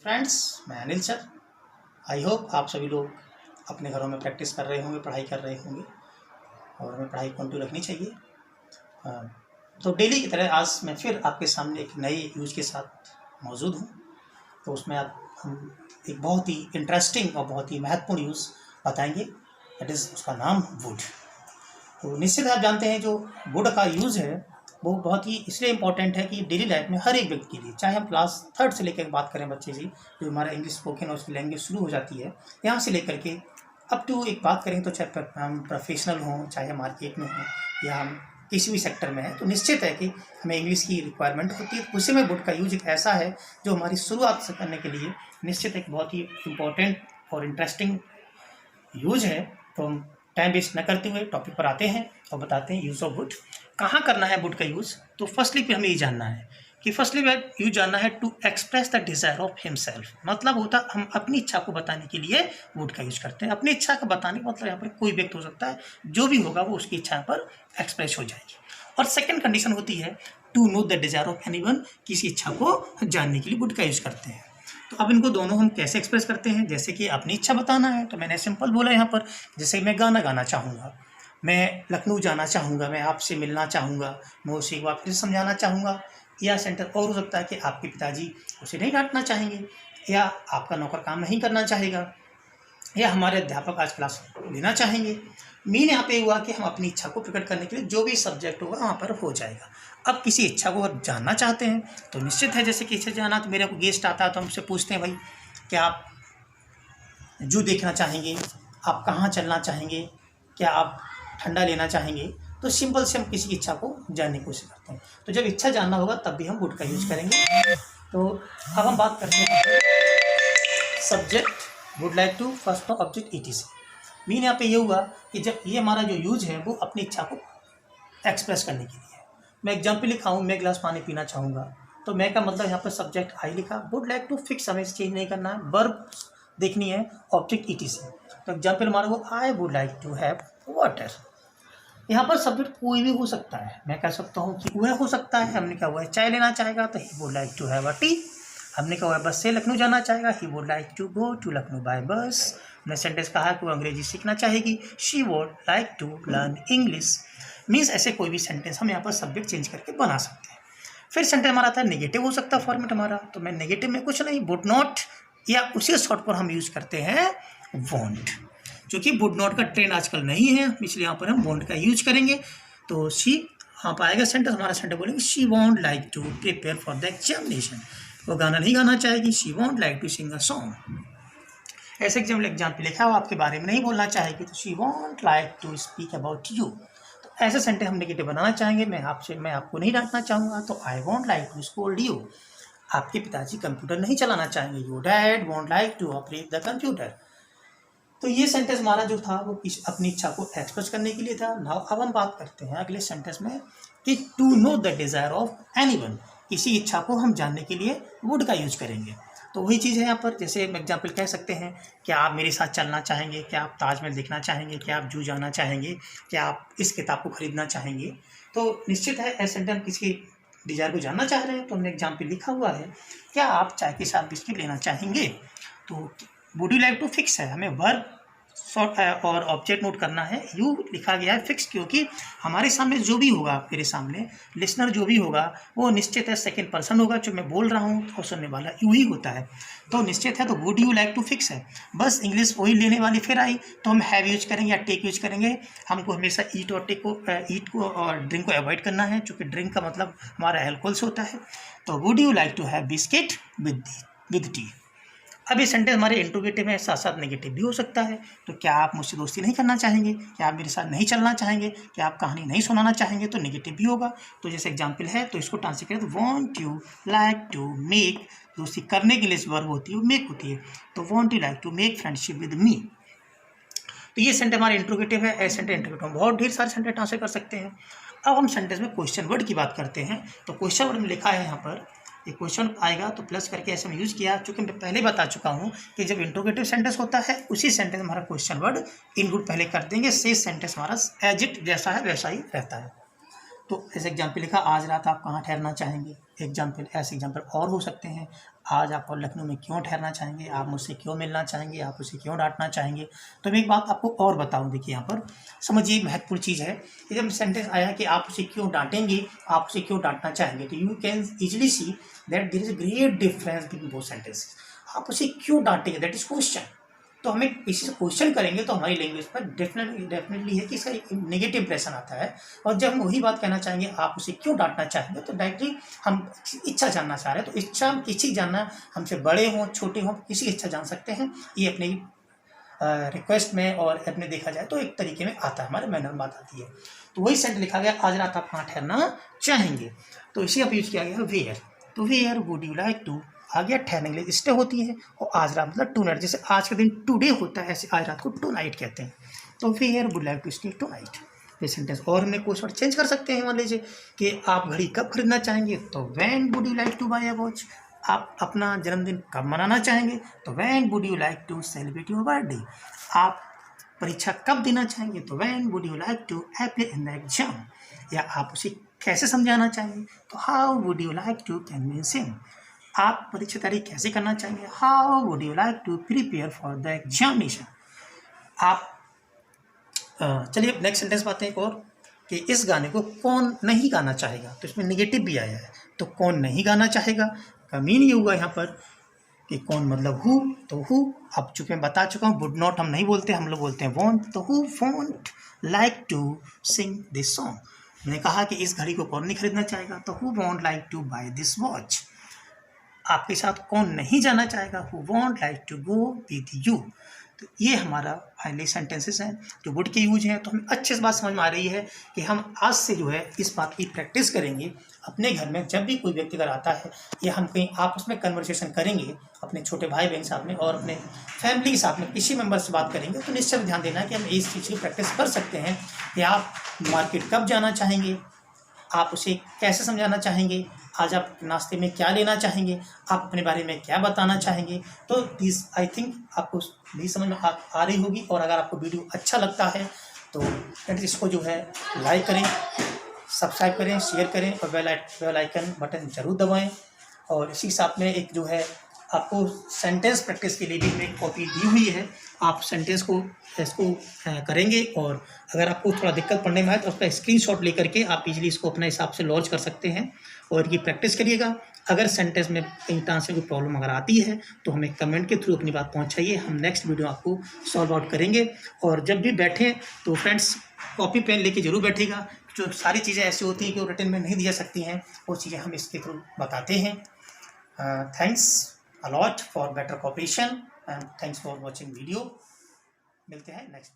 Friends, मैं Anil sir. I hope आप सभी लोग अपने घरों में प्रैक्टिस कर रहे होंगे, पढ़ाई कर रहे होंगे और हमें पढ़ाई कंटिन्यू रखनी चाहिए। तो डेली की तरह आज मैं फिर आपके सामने एक नए यूज के साथ मौजूद हूँ। तो उसमें हम एक बहुत ही इंटरेस्टिंग और बहुत ही महत्वपूर्ण यूज़ बताएंगे। दैट इज़ उसका नाम वुड। तो निश्चित आप जानते हैं जो वुड का यूज़ है वो बहुत ही इसलिए इम्पोर्टेंट है कि डेली लाइफ में हर एक व्यक्ति के लिए, चाहे हम क्लास 3rd से लेकर बात करें बच्चे की, जो हमारा इंग्लिश स्पोकन और उसकी लैंग्वेज शुरू हो जाती है, यहाँ से लेकर के अप टू एक बात करें तो चाहे हम प्रोफेशनल हों, चाहे मार्केट में हों या हम किसी भी सेक्टर में है, तो निश्चित है कि हमें इंग्लिश की रिक्वायरमेंट होती है। उसी में वुड का यूज एक ऐसा है जो हमारी शुरुआत से करने के लिए निश्चित एक बहुत ही इम्पोर्टेंट और इंटरेस्टिंग यूज है। तो हम टाइम वेस्ट न करते हुए टॉपिक पर आते हैं और बताते हैं यूज़ ऑफ वुड। कहाँ करना है वुड का यूज़? तो फर्स्टली पे हमें ये जानना है कि फर्स्टली यूज जानना है to express the desire of himself. मतलब होता हम अपनी इच्छा को बताने के लिए वुड का यूज करते हैं। अपनी इच्छा का बताने का मतलब यहाँ पर कोई व्यक्ति हो सकता है, जो भी होगा वो उसकी इच्छा पर एक्सप्रेस हो जाएगी। और सेकेंड कंडीशन होती है to know the desire of anyone. किसी इच्छा को जानने के लिए वुड का यूज करते हैं। तो अब इनको दोनों हम कैसे एक्सप्रेस करते हैं? जैसे कि अपनी इच्छा बताना है तो मैंने सिंपल बोला यहाँ पर, जैसे मैं गाना गाना चाहूँगा, मैं लखनऊ जाना चाहूँगा, मैं आपसे मिलना चाहूँगा, मैं उसे एक बार फिर समझाना चाहूँगा। या सेंटेंस और हो सकता है कि आपके पिताजी उसे नहीं डांटना चाहेंगे, या आपका नौकर काम नहीं करना चाहेगा, या हमारे अध्यापक आज क्लास लेना चाहेंगे। मीन यहाँ पे हुआ कि हम अपनी इच्छा को प्रकट करने के लिए जो भी सब्जेक्ट होगा वहाँ पर हो जाएगा। अब किसी इच्छा को अगर जानना चाहते हैं तो निश्चित है, जैसे किसी जाना तो मेरे को गेस्ट आता है तो हमसे पूछते हैं, भाई क्या आप जू देखना चाहेंगे, आप कहाँ चलना चाहेंगे, क्या आप ठंडा लेना चाहेंगे? तो सिंपल से हम किसी की इच्छा को जानने की कोशिश करते हैं। तो जब इच्छा जानना होगा तब भी हम वुड का यूज करेंगे। तो अब हम बात करते हैं subject, would like to, first object ETC। मीन यहाँ पे ये हुआ कि जब ये हमारा जो यूज है वो अपनी इच्छा को एक्सप्रेस करने के लिए है। मैं एग्जाम्पल लिखा हूँ, मैं गिलास पानी पीना चाहूँगा, तो मैं का मतलब यहाँ पर सब्जेक्ट आई लिखा, वुड लाइक टू फिक्स, हमें चेंज नहीं करना है, वर्ब देखनी है, ऑब्जेक्ट ETC। तो एग्जाम्पल हमारा वो I would like to have water. यहाँ पर सब्जेक्ट कोई भी हो सकता है। मैं कह सकता हूँ कि वह हो सकता है, हमने कहा हुआ है चाय लेना चाहेगा तो he would like to have a tea. हमने कहा हुआ है बस से लखनऊ जाना चाहेगा, he would like to go to Lucknow by bus. हमने सेंटेंस कहा कि वो अंग्रेजी सीखना चाहेगी, she would like to learn English. Means ऐसे कोई भी सेंटेंस हम यहाँ पर सब्जेक्ट चेंज करके बना सकते हैं। फिर सेंटेंस हमारा आता है नेगेटिव हो सकता है फॉर्मेट हमारा, तो मैं नेगेटिव में कुछ नहीं, वुड नॉट, या उसी शॉर्ट पर हम यूज करते हैं वॉन्ट। क्योंकि वुड नॉट का ट्रेंड आजकल नहीं है, इसलिए यहाँ पर हम वॉन्ट का यूज करेंगे। तो शी यहाँ पर आएगा सेंटेंस, हमारा सेंटेंस बोलेंगे she won't like to prepare for the examination. वो गाना नहीं गाना चाहेगी, she won't like to sing a song. ऐसे एग्जाम्पल लिखा हो आपके बारे में नहीं बोलना चाहेगी, तो she won't like to speak about you. तो ऐसे सेंटेंस हम नेगेटिव बनाना चाहेंगे, मैं आपको नहीं डांटना चाहूँगा, तो I won't like to scold you. आपके पिताजी कंप्यूटर नहीं चलाना चाहेंगे, your dad won't like to operate the computer. तो ये सेंटेंस हमारा जो था वो अपनी इच्छा को एक्सप्रेस करने के लिए था। नाउ अब हम बात करते हैं अगले सेंटेंस में कि to know the desire of anyone. किसी इच्छा को हम जानने के लिए वुड का यूज करेंगे। तो वही चीज़ है यहाँ पर, जैसे एग्जाम्पल कह सकते हैं, क्या आप मेरे साथ चलना चाहेंगे, क्या आप ताजमहल देखना चाहेंगे, क्या आप जू जाना चाहेंगे, क्या आप इस किताब को खरीदना चाहेंगे? तो निश्चित है ऐसे सेंटेंस किसी डिज़ायर को जानना चाह रहे हैं, तो हमने एग्जाम्पल लिखा हुआ है, क्या आप चाय के साथ बिस्किट लेना चाहेंगे? तो would you like to fix है, हमें वर्ब शॉर्ट और ऑब्जेक्ट नोट करना है, यू लिखा गया है फिक्स, क्योंकि हमारे सामने जो भी होगा, मेरे सामने लिसनर जो भी होगा वो निश्चित है सेकंड पर्सन होगा, जो मैं बोल रहा हूँ और सुनने वाला यू ही होता है। तो निश्चित है, तो would you like to fix है, बस इंग्लिश वही लेने वाली फिर आई, तो हम हैव यूज करेंगे या टेक यूज करेंगे। हमको हमेशा ईट और ईट को और ड्रिंक को अवॉइड करना है, क्योंकि ड्रिंक का मतलब हमारा एल्कोहल से होता है। तो would you like to have biscuit with tea. अब ये सेंटेंस हमारे इंट्रोगेटिव है, साथ साथ नेगेटिव भी हो सकता है। तो क्या आप मुझसे दोस्ती नहीं करना चाहेंगे, क्या आप मेरे साथ नहीं चलना चाहेंगे, क्या आप कहानी नहीं सुनाना चाहेंगे? तो नेगेटिव भी होगा। तो जैसे एग्जांपल है, तो इसको ट्रांसलेट करें तो want you like to make, दोस्ती करने के लिए वर्ब होती है वो मेक होती है, तो want you like to make friendship with me. तो ये सेंटेंस हमारे इंट्रोगेटिव है। ऐसे सेंटेंस इंट्रोगेटिव बहुत ढेर सारे सेंटेंस ट्रांसलेट कर सकते हैं। अब हम सेंटेंस में क्वेश्चन वर्ड की बात करते हैं। तो क्वेश्चन वर्ड में लिखा है यहाँ पर, ये क्वेश्चन आएगा तो प्लस करके ऐसे में यूज़ किया, चूँकि मैं पहले बता चुका हूँ कि जब इंट्रोगेटिव सेंटेंस होता है उसी सेंटेंस हमारा क्वेश्चन वर्ड इनक्लूड पहले कर देंगे, शेष सेंटेंस हमारा एज इट जैसा है वैसा ही रहता है। तो ऐसे एग्जाम्पल लिखा, आज रात आप कहाँ ठहरना चाहेंगे। एग्जाम्पल, ऐसे एग्जाम्पल और हो सकते हैं। आज आप लखनऊ में क्यों ठहरना चाहेंगे, आप मुझसे क्यों मिलना चाहेंगे, आप उसे क्यों डांटना चाहेंगे। तो मैं एक बात आपको और बताऊं, देखिए यहाँ पर समझिए, महत्वपूर्ण चीज़ है। ये जब सेंटेंस आया कि आप उसे क्यों डांटेंगे, आप उसे क्यों डांटना चाहेंगे, तो you can easily see that there is a great difference between both sentences. आप उसे क्यों डांटेंगे, दैट इज क्वेश्चन। तो हमें किसी से क्वेश्चन करेंगे तो हमारी लैंग्वेज पर डेफिनेटली है कि इसका एक नेगेटिव इंप्रेशन आता है। और जब हम वही बात कहना चाहेंगे, आप उसे क्यों डांटना चाहेंगे, तो डायरेक्टली हम इच्छा जानना चाह रहे हैं। तो इच्छा हम किसी जानना, हमसे बड़े हों छोटे हों, किसी की इच्छा जान सकते हैं। ये अपनी रिक्वेस्ट में और अपने देखा जाए तो एक तरीके में आता है, हमारे मैनर में बात आती है। तो वही सेंट लिखा गया, आज रात आप कहाँ ठहरना चाहेंगे। तो इसी का यूज किया गया वेयर। तो where would you like to आ गया, ठहरने के लिए स्टे होती है, और आज रात मतलब टू नाइट, जैसे आज के दिन टुडे होता है, ऐसे आज रात को टू नाइट कहते हैं। तो where would like to stay tonight, ये सेंटेंस। और हमने कुछ वर्ड चेंज कर सकते हैं, मान लीजिए कि आप घड़ी कब खरीदना चाहेंगे, तो when would you like to buy a watch. आप अपना जन्मदिन कब मनाना चाहेंगे, तो when would you like to celebrate your birthday. आप परीक्षा कब देना चाहेंगे, तो when would you like to appear in the exam. या आप उसे कैसे समझाना चाहेंगे, तो how would you like to convince him. आप परीक्षा तैयारी कैसे करना चाहेंगे, how would you like to prepare for the examination. आप चलिए नेक्स्ट सेंटेंस पाते हैं एक और, कि इस गाने को कौन नहीं गाना चाहेगा। तो इसमें निगेटिव भी आया है, तो कौन नहीं गाना चाहेगा का मीन ये हुआ यहाँ पर कि कौन मतलब हु, तो हु अब चूंकि मैं बता चुका हूँ, वुड नॉट हम नहीं बोलते, हम लोग बोलते हैं वॉन्ट। तो who want like to sing this song. मैंने कहा कि इस घड़ी को कौन नहीं खरीदना चाहेगा, तो who want like to buy this watch. आपके साथ कौन नहीं जाना चाहेगा, who want like to go with you. तो ये हमारा फाइनली सेंटेंसेस हैं जो वुड के यूज हैं। तो हमें अच्छे से बात समझ में आ रही है कि हम आज से जो है इस बात की प्रैक्टिस करेंगे अपने घर में। जब भी कोई व्यक्ति अगर आता है या हम कहीं आपस में कन्वर्सेशन करेंगे अपने छोटे भाई बहन साथ में और अपने फैमिली के साथ में किसी मेंबर से बात करेंगे, तो निश्चय ध्यान देना है कि हम इस चीज़ की प्रैक्टिस कर सकते हैं कि आप मार्केट कब जाना चाहेंगे, आप उसे कैसे समझाना चाहेंगे, आज आप नाश्ते में क्या लेना चाहेंगे, आप अपने बारे में क्या बताना चाहेंगे। तो दिस आई थिंक आपको भी समझ में आ रही होगी। और अगर आपको वीडियो अच्छा लगता है तो इसको जो है लाइक करें, सब्सक्राइब करें, शेयर करें और बेल आइकन बटन जरूर दबाएं। और इसी साथ में एक जो है आपको सेंटेंस प्रैक्टिस के लिए भी एक कॉपी दी हुई है। आप सेंटेंस को इसको करेंगे और अगर आपको थोड़ा दिक्कत पड़ने में आए तो उसका स्क्रीनशॉट लेकर के आप इजीली इसको अपने हिसाब से लॉन्च कर सकते हैं और ये प्रैक्टिस करिएगा। अगर सेंटेंस में कहीं तरह से कोई प्रॉब्लम अगर आती है तो हमें कमेंट के थ्रू अपनी बात पहुंचाइए, हम नेक्स्ट वीडियो आपको सॉल्व आउट करेंगे। और जब भी बैठें तो फ्रेंड्स कॉपी पेन लेके जरूर बैठेगा। जो सारी चीज़ें ऐसी होती हैं कि वो रिटन में नहीं दी जा सकती हैं, वो चीज़ें हम इसके थ्रू बताते हैं। Thanks a lot for better cooperation and thanks for watching video। मिलते हैं नेक्स्ट।